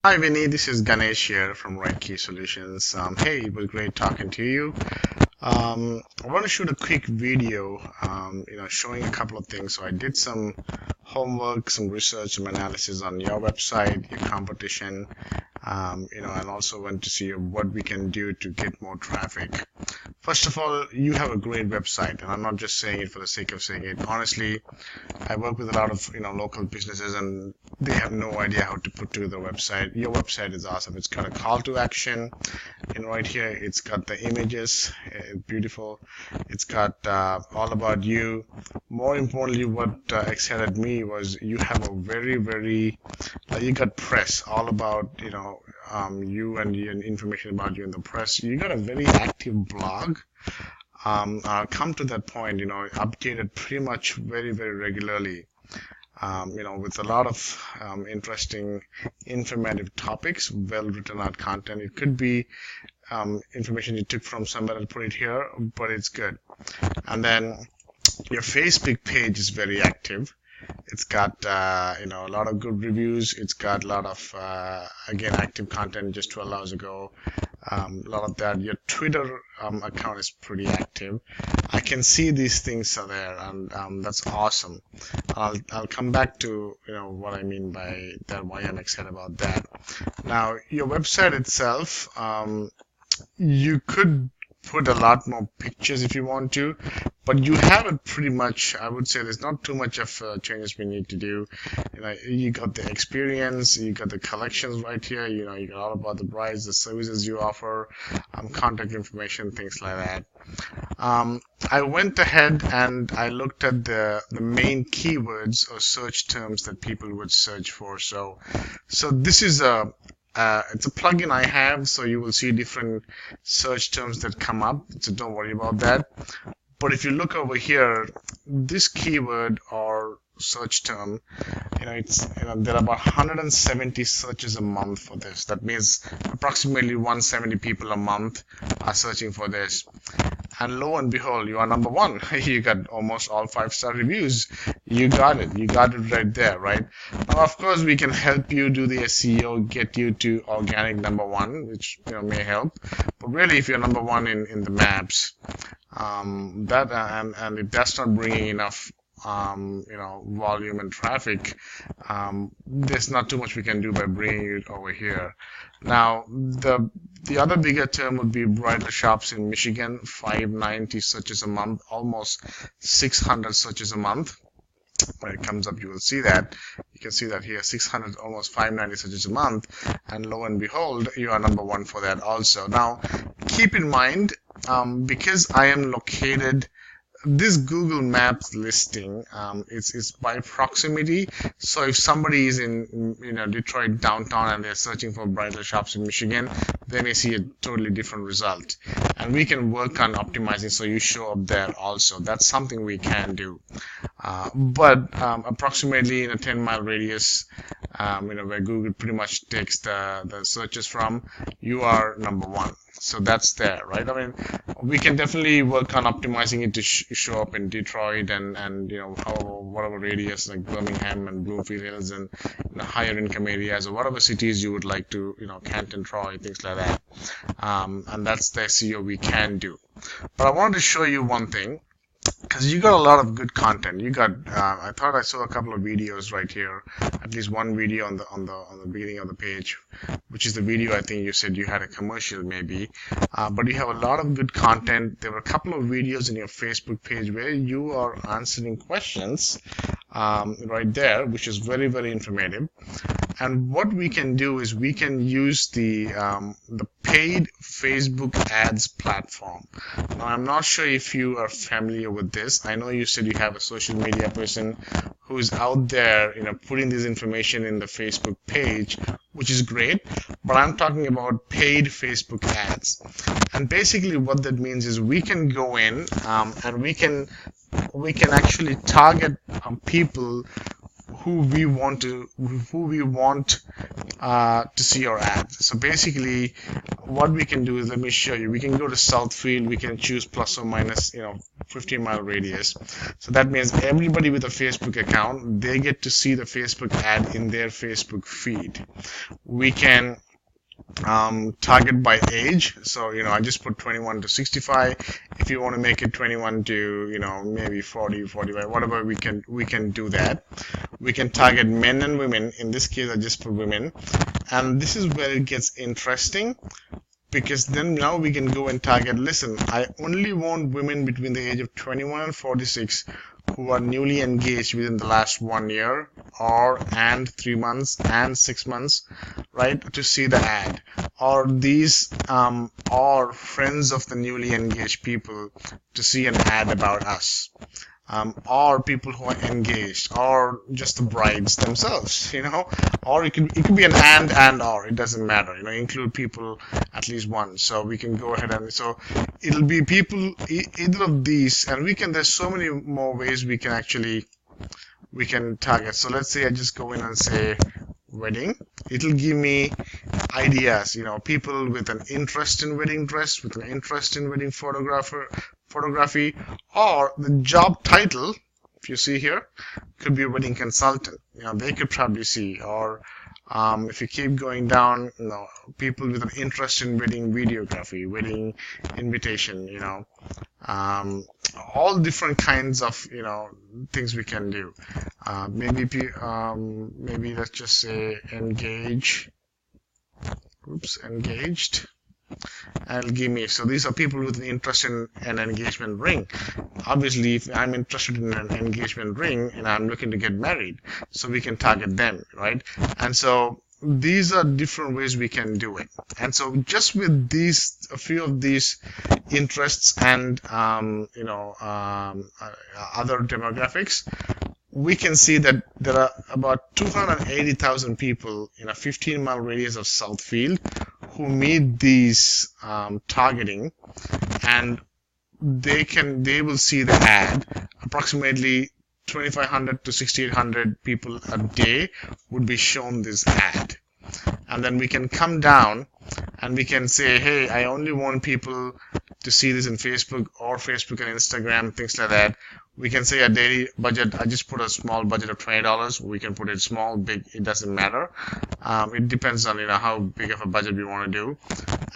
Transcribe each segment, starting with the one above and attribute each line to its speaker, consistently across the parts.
Speaker 1: Hi Vinny, this is Ganesh here from Right Key Solutions. Hey, it was great talking to you. I want to shoot a quick video, showing a couple of things. So I did some homework, some research, some analysis on your website, your competition, and also went to see what we can do to get more traffic. First of all, you have a great website, and I'm not just saying it for the sake of saying it. Honestly, I work with a lot of local businesses, and they have no idea how to put together a website. Your website is awesome. It's got a call to action, and right here it's got the images, beautiful. It's got all about you. More importantly, what excited me was you have a very you got press all about you and information about you in the press. You got a very active blog. I'll come to that point. Updated pretty much very regularly. With a lot of interesting, informative topics, well-written out content. It could be information you took from somewhere and put it here, but it's good. And then your Facebook page is very active. It's got a lot of good reviews. It's got a lot of again active content just 12 hours ago. A lot of that. Your Twitter account is pretty active. I can see these things are there, and that's awesome. I'll come back to what I mean by that, why I'm excited about that. Now, your website itself, you could put a lot more pictures if you want to, but you have it pretty much. I would say there's not too much of changes we need to do. You got the experience, you got the collections right here. You got all about the brides, the services you offer, contact information, things like that. I went ahead and I looked at the main keywords or search terms that people would search for. So this is it's a plugin I have, so you will see different search terms that come up, so don't worry about that. But if you look over here, this keyword or search term, there are about 170 searches a month for this. That means approximately 170 people a month are searching for this. And lo and behold, you are number one. You got almost all 5-star reviews. You got it. You got it right there, right? Now, of course, we can help you do the SEO, get you to organic number one, which may help. But really, if you're number one in the maps, and if that's not bringing enough volume and traffic, there's not too much we can do by bringing it over here. Now, the other bigger term would be bridal shops in Michigan, 590 searches a month, almost 600 searches a month. When it comes up, you will see that. You can see that here, 600, almost 590 searches a month, and lo and behold, you are number one for that also. Now, keep in mind, because I am located, this Google Maps listing is by proximity. So if somebody is in Detroit downtown and they're searching for bridal shops in Michigan, they may see a totally different result. And we can work on optimizing so you show up there also. That's something we can do. But approximately in a 10-mile radius, where Google pretty much takes the searches from, you are number one. So that's there, right? I mean, we can definitely work on optimizing it to show up in Detroit and whatever radius, like Birmingham and Bloomfield Hills and higher income areas or whatever cities you would like to, Canton, Troy, things like that. And that's the SEO we can do. But I wanted to show you one thing, because you got a lot of good content. You got I thought I saw a couple of videos right here, at least one video on the beginning of the page, which is the video I think you said you had a commercial maybe, but you have a lot of good content. There were a couple of videos in your Facebook page where you are answering questions right there, which is very informative. And what we can do is we can use the paid Facebook ads platform. Now, I'm not sure if you are familiar with this. I know you said you have a social media person who's out there, putting this information in the Facebook page, which is great. But I'm talking about paid Facebook ads. And basically what that means is we can go in and we can actually target people who we want to see our ads. So basically what we can do is, let me show you. We can go to Southfield, we can choose plus or minus 15-mile radius. So that means everybody with a Facebook account, they get to see the Facebook ad in their Facebook feed. We can target by age. So, I just put 21 to 65. If you want to make it 21 to, maybe 40, 45, whatever, we can do that. We can target men and women. In this case, I just put women. And this is where it gets interesting, because then now we can go and target, listen, I only want women between the age of 21 and 46 who are newly engaged within the last 1 year and 3 months and 6 months, right, to see the ad. Or these are friends of the newly engaged people to see an ad about us. Or people who are engaged, or just the brides themselves, or it could be an and or, it doesn't matter, include people at least one. So we can go ahead and, so it'll be people, either of these, and there's so many more ways we can target. So let's say I just go in and say wedding. It'll give me ideas, people with an interest in wedding dress, with an interest in wedding photography, or the job title, if you see here, could be a wedding consultant. They could probably see. Or if you keep going down, people with an interest in wedding videography, wedding invitation, all different kinds of things we can do. Maybe let's just say engaged. And it'll give me, so these are people with an interest in an engagement ring. Obviously, if I'm interested in an engagement ring and I'm looking to get married, so we can target them, right? And so these are different ways we can do it. And so just with a few of these interests and other demographics, we can see that there are about 280,000 people in a 15-mile radius of Southfield who meet these targeting, and they will see the ad. Approximately 2,500 to 6,800 people a day would be shown this ad. And then we can come down and we can say, hey, I only want people to see this in Facebook or Facebook and Instagram, things like that. We can say a daily budget. I just put a small budget of $20. We can put it small, big, it doesn't matter. It depends on how big of a budget we want to do.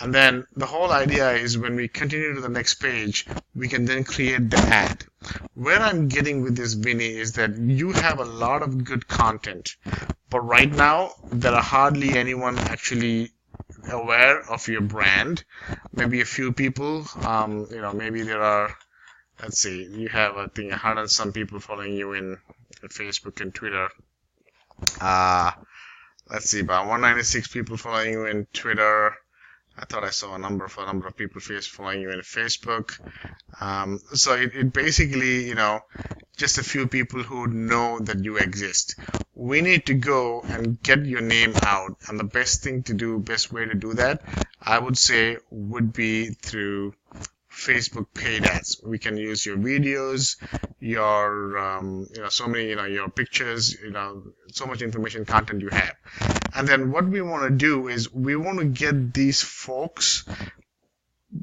Speaker 1: And then the whole idea is when we continue to the next page, we can then create the ad. Where I'm getting with this, Vinny, is that you have a lot of good content, but right now there are hardly anyone actually aware of your brand. Maybe a few people. Maybe there are. Let's see, you have, I think, 100 and some people following you in Facebook and Twitter. Let's see, about 196 people following you in Twitter. I thought I saw a number of people following you in Facebook. So it basically, just a few people who know that you exist. We need to go and get your name out. And the best way to do that, I would say, would be through Facebook paid ads. We can use your videos, your so many your pictures, so much information, content you have. And then what we want to do is we want to get these folks.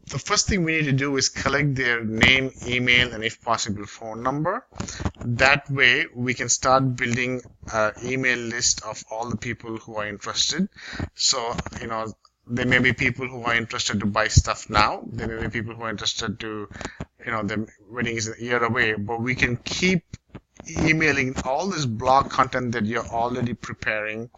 Speaker 1: The first thing we need to do is collect their name, email, and if possible phone number. That way we can start building an email list of all the people who are interested. So there may be people who are interested to buy stuff now. There may be people who are interested to, the wedding is a year away, but we can keep emailing all this blog content that you're already preparing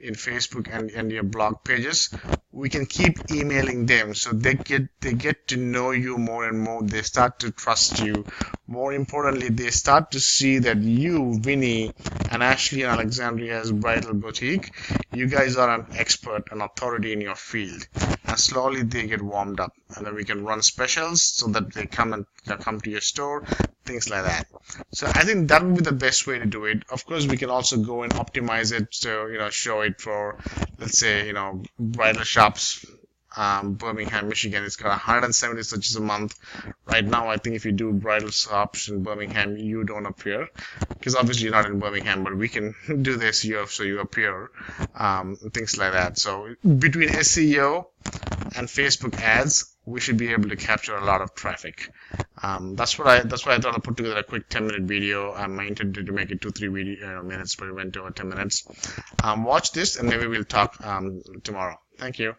Speaker 1: in Facebook and your blog pages. We can keep emailing them so they get to know you more and more. They start to trust you. More importantly, they start to see that you, Vinny, and Ashley&Alexandria's Bridal Boutique, you guys are an expert, an authority in your field. And slowly they get warmed up. And then we can run specials so that they come to your store, things like that. So I think that would be the best way to do it. Of course, we can also go and optimize it to, show it for, let's say, bridal shops. Birmingham, Michigan, it's got 170 searches a month. Right now, I think if you do bridal shops in Birmingham, you don't appear, because obviously you're not in Birmingham, but we can do the SEO so you appear, things like that. So between SEO and Facebook ads, we should be able to capture a lot of traffic. That's why I thought I'd put together a quick 10-minute video. I intended to make it 2-3 minutes, but it went over 10 minutes. Watch this, and maybe we'll talk tomorrow. Thank you.